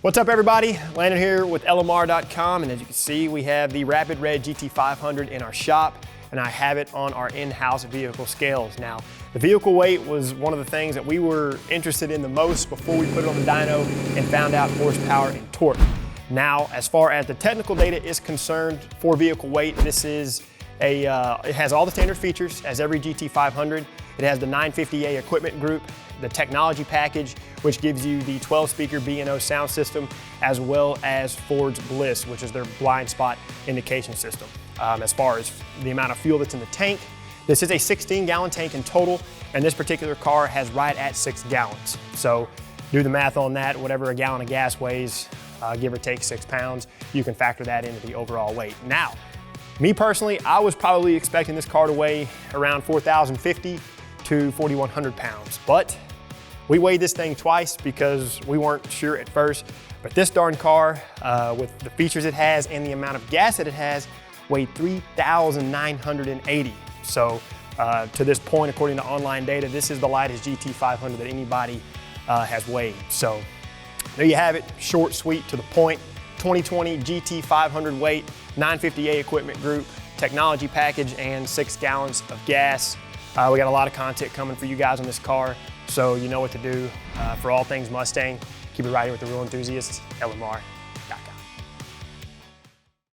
What's up everybody? Landon here with LMR.com, and as you can see, we have the Rapid Red GT500 in our shop, and I have it on our in-house vehicle scales. Now, the vehicle weight was one of the things that we were interested in the most before we put it on the dyno and found out horsepower and torque. Now, as far as the technical data is concerned for vehicle weight, this is it has all the standard features as every GT500. It has the 950A equipment group, the technology package, which gives you the 12-speaker B&O sound system, as well as Ford's Bliss, which is their blind spot indication system. As far as the amount of fuel that's in the tank, this is a 16-gallon tank in total, and this particular car has right at 6 gallons. So do the math on that. Whatever a gallon of gas weighs, give or take 6 pounds, you can factor that into the overall weight. Now, me personally, I was probably expecting this car to weigh around 4,050 to 4,100 pounds, but we weighed this thing twice because we weren't sure at first. But this darn car, with the features it has and the amount of gas that it has, weighed 3,980. So to this point, according to online data, this is the lightest GT500 that anybody has weighed. So there you have it, short, sweet, to the point. 2020 GT500 weight, 950A equipment group, technology package, and 6 gallons of gas. We got a lot of content coming for you guys on this car, so you know what to do. For all things Mustang, keep it riding with the real enthusiasts, LMR.